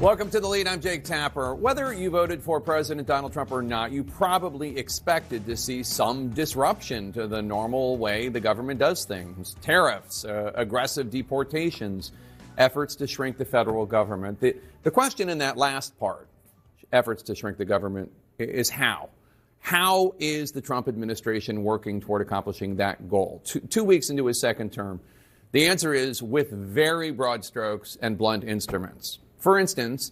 Welcome to The Lead. I'm Jake Tapper. Whether you voted for President Donald Trump or not, you probably expected to see some disruption to the normal way the government does things. Tariffs, aggressive deportations, efforts to shrink the federal government. The question in that last part, efforts to shrink the government, is how? How is the Trump administration working toward accomplishing that goal? Two weeks into his second term, the answer is with very broad strokes and blunt instruments. For instance,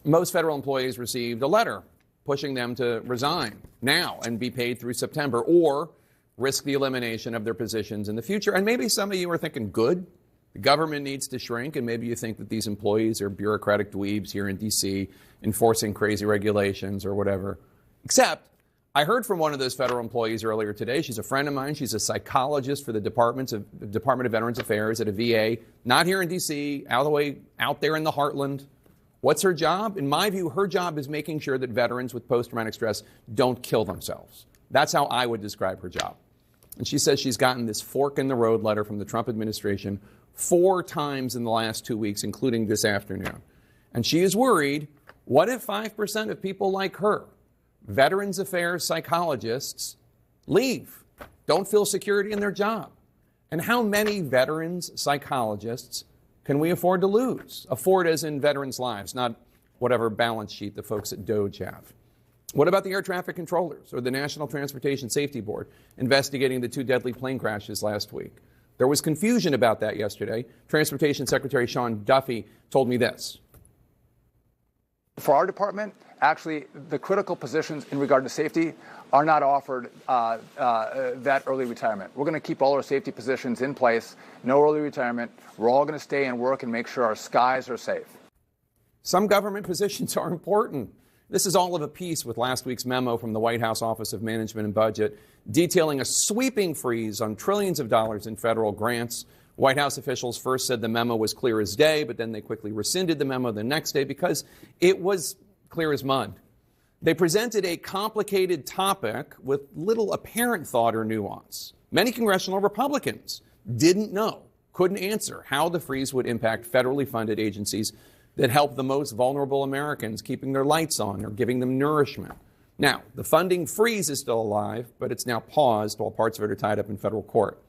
most federal employees received a letter pushing them to resign now and be paid through September or risk the elimination of their positions in the future. And maybe some of you are thinking, good, the government needs to shrink, and maybe you think that these employees are bureaucratic dweebs here in D.C. enforcing crazy regulations or whatever. Except, I heard from one of those federal employees earlier today. She's a friend of mine. She's a psychologist for the Department of Veterans Affairs at a VA, not here in D.C., all the way out there in the heartland. What's her job? In my view, her job is making sure that veterans with post-traumatic stress don't kill themselves. That's how I would describe her job. And she says she's gotten this fork-in-the-road letter from the Trump administration 4 times in the last 2 weeks, including this afternoon. And she is worried, what if 5% of people like her, Veterans Affairs psychologists, leave, don't feel security in their job? And how many veterans psychologists can we afford to lose? Afford as in veterans' lives, not whatever balance sheet the folks at DOJ have. What about the air traffic controllers or the National Transportation Safety Board investigating the 2 deadly plane crashes last week? There was confusion about that yesterday. Transportation Secretary Sean Duffy told me this. For our department, actually, the critical positions in regard to safety are not offered that early retirement. We're going to keep all our safety positions in place, no early retirement. We're all going to stay and work and make sure our skies are safe. Some government positions are important. This is all of a piece with last week's memo from the White House Office of Management and Budget detailing a sweeping freeze on trillions of dollars in federal grants. White House officials first said the memo was clear as day, but then they quickly rescinded the memo the next day because it was clear as mud. They presented a complicated topic with little apparent thought or nuance. Many congressional Republicans didn't know, couldn't answer how the freeze would impact federally funded agencies that help the most vulnerable Americans, keeping their lights on or giving them nourishment. Now, the funding freeze is still alive, but it's now paused while parts of it are tied up in federal court.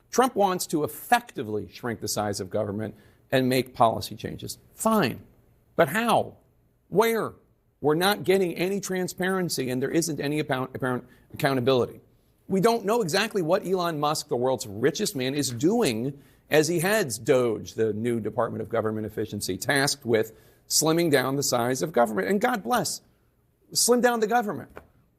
Trump wants to effectively shrink the size of government and make policy changes. Fine. But how? Where? We're not getting any transparency, and there isn't any apparent accountability. We don't know exactly what Elon Musk, the world's richest man, is doing as he heads DOGE, the new Department of Government Efficiency, tasked with slimming down the size of government. And God bless, slim down the government.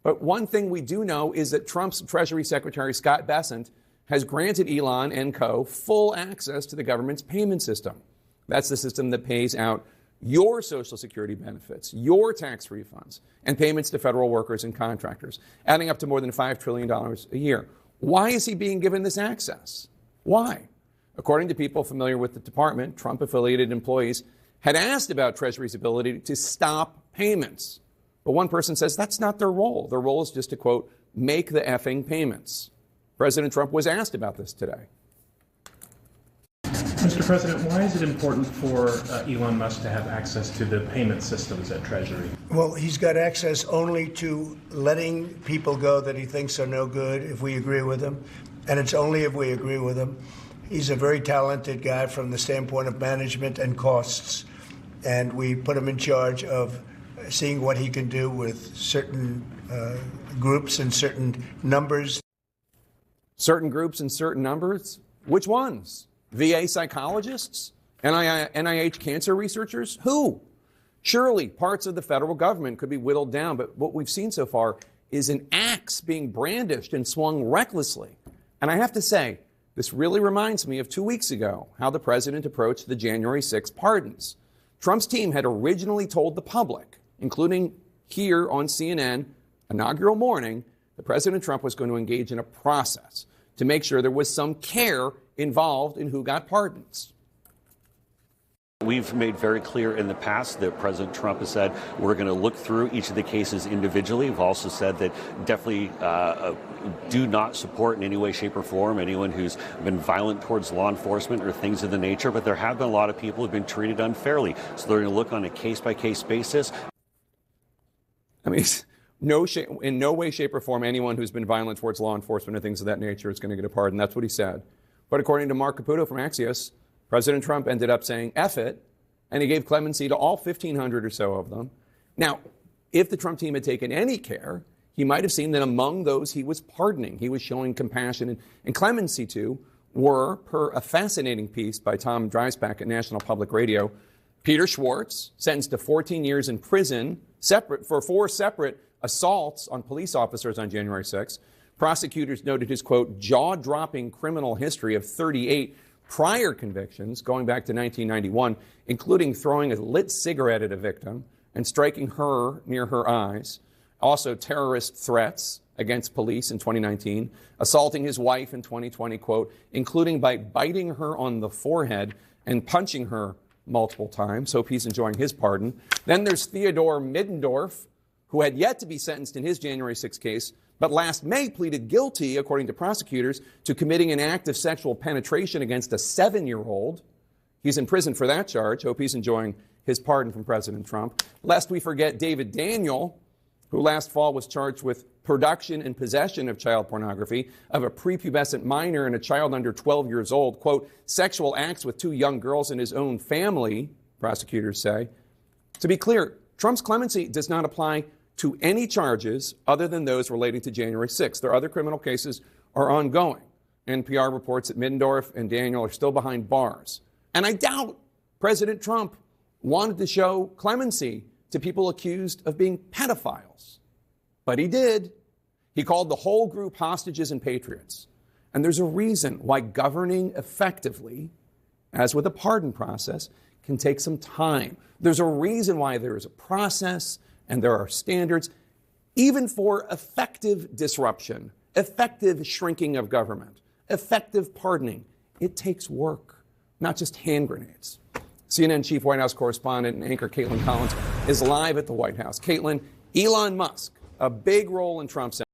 But one thing we do know is that Trump's Treasury Secretary, Scott Bessent, has granted Elon and co. full access to the government's payment system. That's the system that pays out your Social Security benefits, your tax refunds, and payments to federal workers and contractors, adding up to more than $5 trillion a year. Why is he being given this access? Why? According to people familiar with the department, Trump-affiliated employees had asked about Treasury's ability to stop payments. But one person says that's not their role. Their role is just to, quote, make the effing payments. President Trump was asked about this today. Mr. President, why is it important for Elon Musk to have access to the payment systems at Treasury? Well, he's got access only to letting people go that he thinks are no good if we agree with him, and it's only if we agree with him. He's a very talented guy from the standpoint of management and costs, and we put him in charge of seeing what he can do with certain groups and certain numbers. Certain groups and certain numbers? Which ones? VA psychologists? NIH cancer researchers? Who? Surely parts of the federal government could be whittled down, but what we've seen so far is an axe being brandished and swung recklessly. And I have to say, this really reminds me of 2 weeks ago, how the president approached the January 6th pardons. Trump's team had originally told the public, including here on CNN, inaugural morning, that President Trump was going to engage in a process to make sure there was some care involved in who got pardons. We've made very clear in the past that President Trump has said we're going to look through each of the cases individually. We've also said that definitely do not support in any way, shape, or form anyone who's been violent towards law enforcement or things of the nature. But there have been a lot of people who have been treated unfairly. So they're going to look on a case-by-case basis. I mean, in no way, shape, or form, anyone who's been violent towards law enforcement or things of that nature is going to get a pardon. That's what he said. But according to Mark Caputo from Axios, President Trump ended up saying, F it, and he gave clemency to all 1,500 or so of them. Now, if the Trump team had taken any care, he might have seen that among those he was pardoning, he was showing compassion and clemency to, were, per a fascinating piece by Tom Dreisbach at National Public Radio, Peter Schwartz, sentenced to 14 years in prison for 4 separate assaults on police officers on January 6. Prosecutors noted his, quote, jaw-dropping criminal history of 38 prior convictions going back to 1991, including throwing a lit cigarette at a victim and striking her near her eyes. Also terrorist threats against police in 2019, assaulting his wife in 2020, quote, including by biting her on the forehead and punching her multiple times. Hope he's enjoying his pardon. Then there's Theodore Middendorf, who had yet to be sentenced in his January 6 case, but last May pleaded guilty, according to prosecutors, to committing an act of sexual penetration against a 7-year-old. He's in prison for that charge. Hope he's enjoying his pardon from President Trump. Lest we forget David Daniel, who last fall was charged with production and possession of child pornography of a prepubescent minor and a child under 12 years old, quote, sexual acts with 2 young girls in his own family, prosecutors say. To be clear, Trump's clemency does not apply to any charges other than those relating to January 6th. Their other criminal cases are ongoing. NPR reports that Middendorf and Daniel are still behind bars. And I doubt President Trump wanted to show clemency to people accused of being pedophiles. But he did. He called the whole group hostages and patriots. And there's a reason why governing effectively, as with a pardon process, can take some time. There's a reason why there is a process and there are standards, even for effective disruption, effective shrinking of government, effective pardoning. It takes work, not just hand grenades. CNN chief White House correspondent and anchor Caitlin Collins is live at the White House. Caitlin, Elon Musk, a big role in Trump's